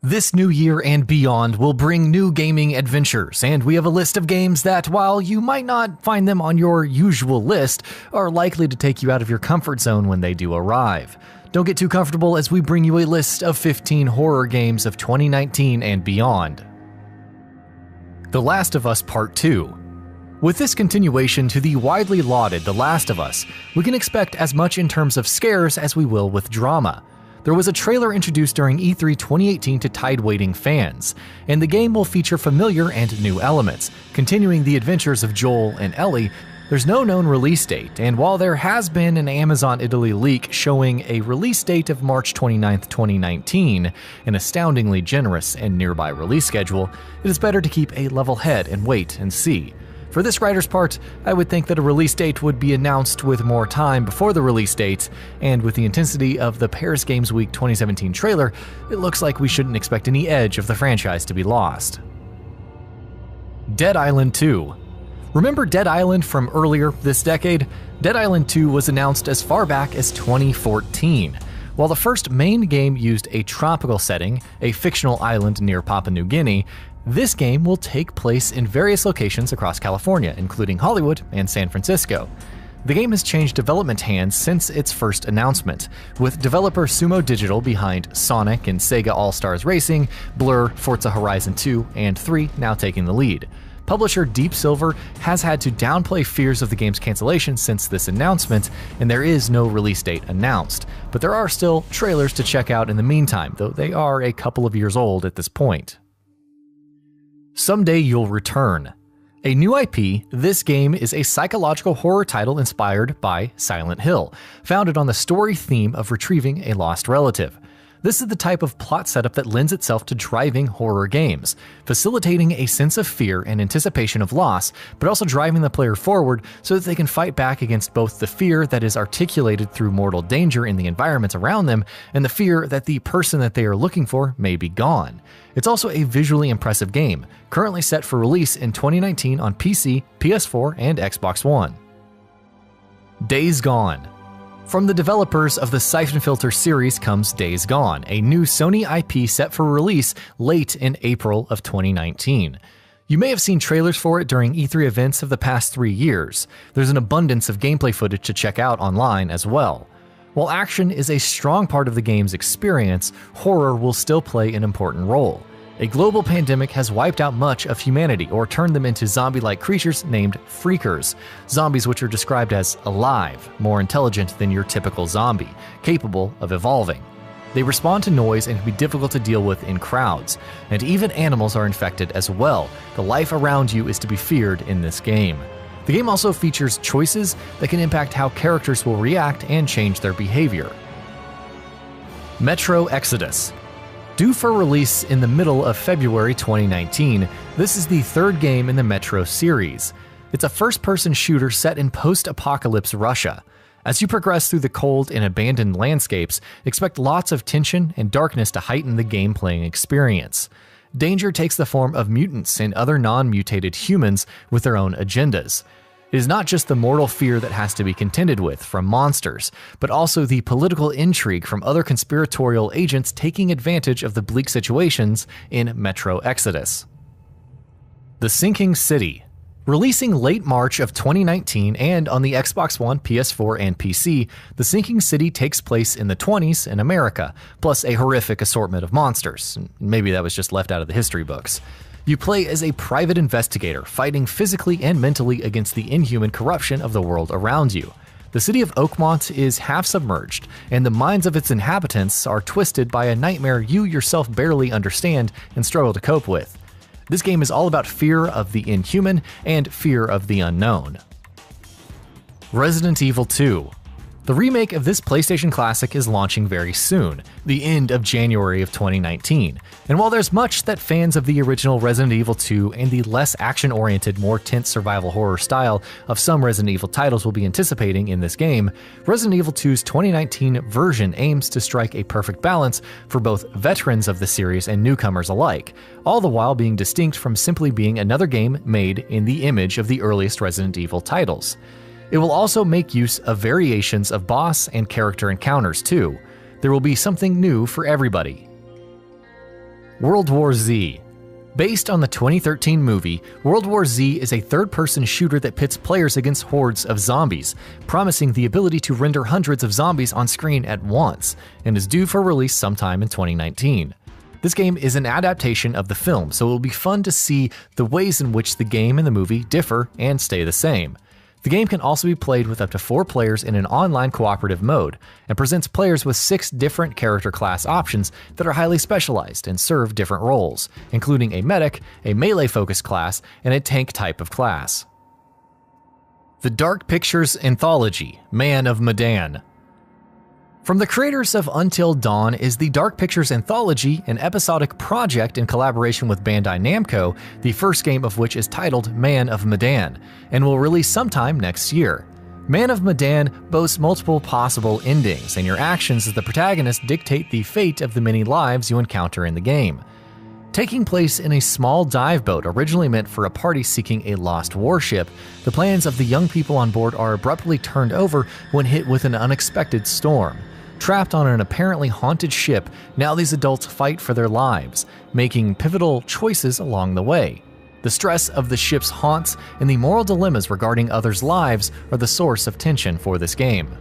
This new year and beyond will bring new gaming adventures, and we have a list of games that, while you might not find them on your usual list, are likely to take you out of your comfort zone when they do arrive. Don't get too comfortable as we bring you a list of 15 horror games of 2019 and beyond. The Last of Us Part 2. With this continuation to the widely lauded The Last of Us, we can expect as much in terms of scares as we will with drama. There was a trailer introduced during E3 2018 to tide-waiting fans, and the game will feature familiar and new elements. Continuing the adventures of Joel and Ellie, there's no known release date, and while there has been an Amazon Italy leak showing a release date of March 29, 2019, an astoundingly generous and nearby release schedule, it is better to keep a level head and wait and see. For this writer's part, I would think that a release date would be announced with more time before the release date, and with the intensity of the Paris Games Week 2017 trailer, it looks like we shouldn't expect any edge of the franchise to be lost. Dead Island 2. Remember Dead Island from earlier this decade? Dead Island 2 was announced as far back as 2014. While the first main game used a tropical setting, a fictional island near Papua New Guinea, this game will take place in various locations across California, including Hollywood and San Francisco. The game has changed development hands since its first announcement, with developer Sumo Digital behind Sonic and Sega All-Stars Racing, Blur, Forza Horizon 2, and 3 now taking the lead. Publisher Deep Silver has had to downplay fears of the game's cancellation since this announcement, and there is no release date announced. But there are still trailers to check out in the meantime, though they are a couple of years old at this point. Someday You'll Return. A new IP, this game is a psychological horror title inspired by Silent Hill, founded on the story theme of retrieving a lost relative. This is the type of plot setup that lends itself to driving horror games, facilitating a sense of fear and anticipation of loss, but also driving the player forward so that they can fight back against both the fear that is articulated through mortal danger in the environments around them and the fear that the person that they are looking for may be gone. It's also a visually impressive game, currently set for release in 2019 on PC, Ps4, and Xbox One. Days Gone. From the developers of the Siphon Filter series comes Days Gone, a new Sony IP set for release late in April of 2019. You may have seen trailers for it during E3 events of the past 3 years. There's an abundance of gameplay footage to check out online as well. While action is a strong part of the game's experience, horror will still play an important role. A global pandemic has wiped out much of humanity or turned them into zombie-like creatures named freakers, zombies which are described as alive, more intelligent than your typical zombie, capable of evolving. They respond to noise and can be difficult to deal with in crowds, and even animals are infected as well. The life around you is to be feared in this game. The game also features choices that can impact how characters will react and change their behavior. Metro Exodus. Due for release in the middle of February 2019, this is the third game in the Metro series. It's a first-person shooter set in post-apocalypse Russia. As you progress through the cold and abandoned landscapes, expect lots of tension and darkness to heighten the game-playing experience. Danger takes the form of mutants and other non-mutated humans with their own agendas. It is not just the mortal fear that has to be contended with from monsters, but also the political intrigue from other conspiratorial agents taking advantage of the bleak situations in Metro Exodus. The Sinking City. Releasing late March of 2019 and on the Xbox One, PS4, and PC, The Sinking City takes place in the 20s in America, plus a horrific assortment of monsters. Maybe that was just left out of the history books. You play as a private investigator, fighting physically and mentally against the inhuman corruption of the world around you. The city of Oakmont is half submerged, and the minds of its inhabitants are twisted by a nightmare you yourself barely understand and struggle to cope with. This game is all about fear of the inhuman and fear of the unknown. Resident Evil 2. The remake of this PlayStation classic is launching very soon, the end of January of 2019. And while there's much that fans of the original Resident Evil 2 and the less action-oriented, more tense survival horror style of some Resident Evil titles will be anticipating in this game, Resident Evil 2's 2019 version aims to strike a perfect balance for both veterans of the series and newcomers alike, all the while being distinct from simply being another game made in the image of the earliest Resident Evil titles. It will also make use of variations of boss and character encounters too. There will be something new for everybody. World War Z. Based on the 2013 movie, World War Z is a third-person shooter that pits players against hordes of zombies, promising the ability to render hundreds of zombies on screen at once, and is due for release sometime in 2019. This game is an adaptation of the film, so it will be fun to see the ways in which the game and the movie differ and stay the same. The game can also be played with up to 4 players in an online cooperative mode, and presents players with 6 different character class options that are highly specialized and serve different roles, including a medic, a melee-focused class, and a tank type of class. The Dark Pictures Anthology, Man of Medan. From the creators of Until Dawn is the Dark Pictures Anthology, an episodic project in collaboration with Bandai Namco, the first game of which is titled Man of Medan, and will release sometime next year. Man of Medan boasts multiple possible endings, and your actions as the protagonist dictate the fate of the many lives you encounter in the game. Taking place in a small dive boat originally meant for a party seeking a lost warship, the plans of the young people on board are abruptly turned over when hit with an unexpected storm. Trapped on an apparently haunted ship, now these adults fight for their lives, making pivotal choices along the way. The stress of the ship's haunts and the moral dilemmas regarding others' lives are the source of tension for this game.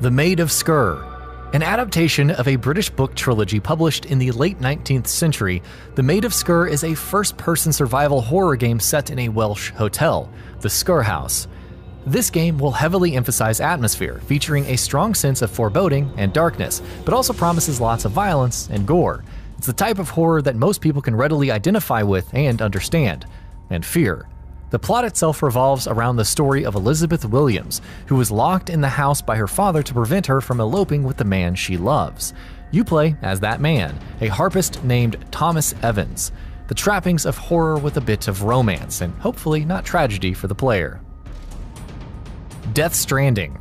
The Maid of Sker. An adaptation of a British book trilogy published in the late 19th century, The Maid of Sker is a first-person survival horror game set in a Welsh hotel, the Sker House. This game will heavily emphasize atmosphere, featuring a strong sense of foreboding and darkness, but also promises lots of violence and gore. It's the type of horror that most people can readily identify with and understand, and fear. The plot itself revolves around the story of Elizabeth Williams, who was locked in the house by her father to prevent her from eloping with the man she loves. You play as that man, a harpist named Thomas Evans. The trappings of horror with a bit of romance, and hopefully not tragedy for the player. Death Stranding.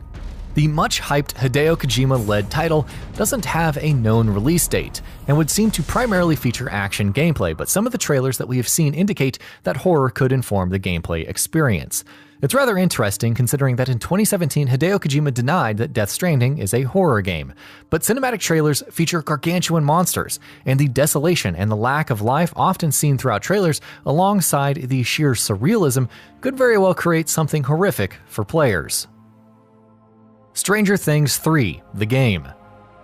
The much-hyped Hideo Kojima-led title doesn't have a known release date, and would seem to primarily feature action gameplay, but some of the trailers that we have seen indicate that horror could inform the gameplay experience. It's rather interesting considering that in 2017 Hideo Kojima denied that Death Stranding is a horror game, but cinematic trailers feature gargantuan monsters, and the desolation and the lack of life often seen throughout trailers alongside the sheer surrealism could very well create something horrific for players. Stranger Things 3: The Game.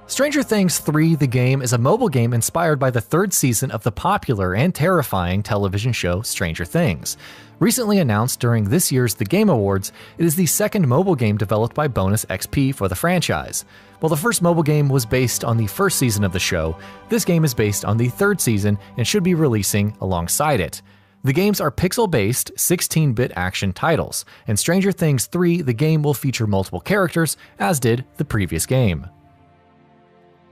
Stranger Things 3: The Game is a mobile game inspired by the 3rd season of the popular and terrifying television show Stranger Things. Recently announced during this year's The Game Awards, it is the 2nd mobile game developed by Bonus XP for the franchise. While the first mobile game was based on the 1st season of the show, this game is based on the 3rd season and should be releasing alongside it. The games are pixel-based, 16-bit action titles, and Stranger Things 3: The Game will feature multiple characters, as did the previous game.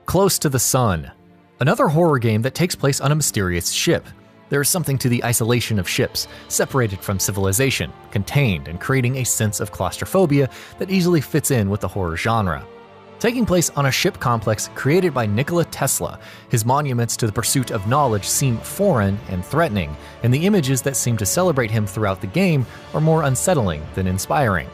Close to the Sun. Another horror game that takes place on a mysterious ship. There is something to the isolation of ships, separated from civilization, contained, and creating a sense of claustrophobia that easily fits in with the horror genre. Taking place on a ship complex created by Nikola Tesla, his monuments to the pursuit of knowledge seem foreign and threatening, and the images that seem to celebrate him throughout the game are more unsettling than inspiring.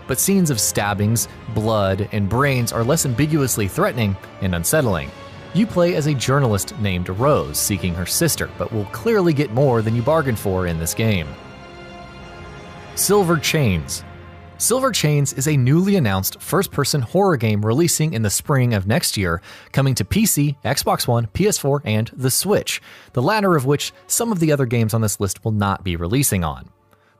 But scenes of stabbings, blood, and brains are less ambiguously threatening and unsettling. You play as a journalist named Rose seeking her sister, but will clearly get more than you bargained for in this game. Silver Chains. Silver Chains is a newly announced first-person horror game releasing in the spring of next year, coming to PC, Xbox One, PS4, and the Switch, the latter of which some of the other games on this list will not be releasing on.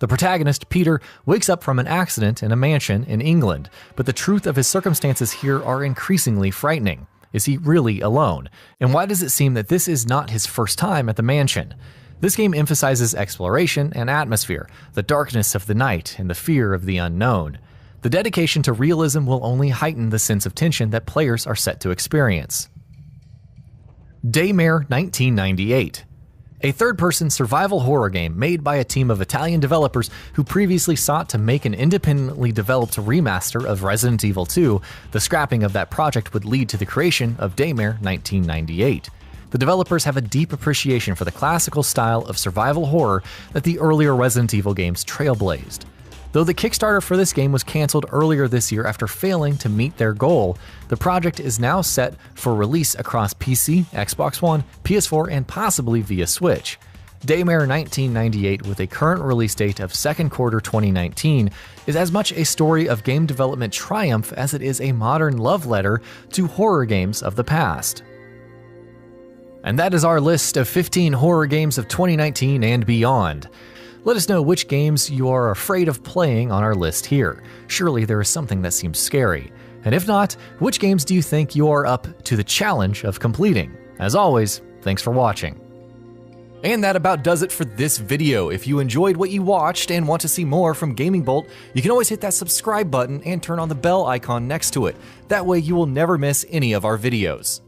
The protagonist, Peter, wakes up from an accident in a mansion in England, but the truth of his circumstances here are increasingly frightening. Is he really alone? And why does it seem that this is not his first time at the mansion? This game emphasizes exploration and atmosphere, the darkness of the night and the fear of the unknown. The dedication to realism will only heighten the sense of tension that players are set to experience. Daymare 1998. A third-person survival horror game made by a team of Italian developers who previously sought to make an independently developed remaster of Resident Evil 2, the scrapping of that project would lead to the creation of Daymare 1998. The developers have a deep appreciation for the classical style of survival horror that the earlier Resident Evil games trailblazed. Though the Kickstarter for this game was canceled earlier this year after failing to meet their goal, the project is now set for release across PC, Xbox One, PS4, and possibly via Switch. Daymare 1998, with a current release date of second quarter 2019, is as much a story of game development triumph as it is a modern love letter to horror games of the past. And that is our list of 15 horror games of 2019 and beyond. Let us know which games you are afraid of playing on our list here. Surely there is something that seems scary. And if not, which games do you think you are up to the challenge of completing? As always, thanks for watching. And that about does it for this video. If you enjoyed what you watched and want to see more from Gaming Bolt, you can always hit that subscribe button and turn on the bell icon next to it. That way you will never miss any of our videos.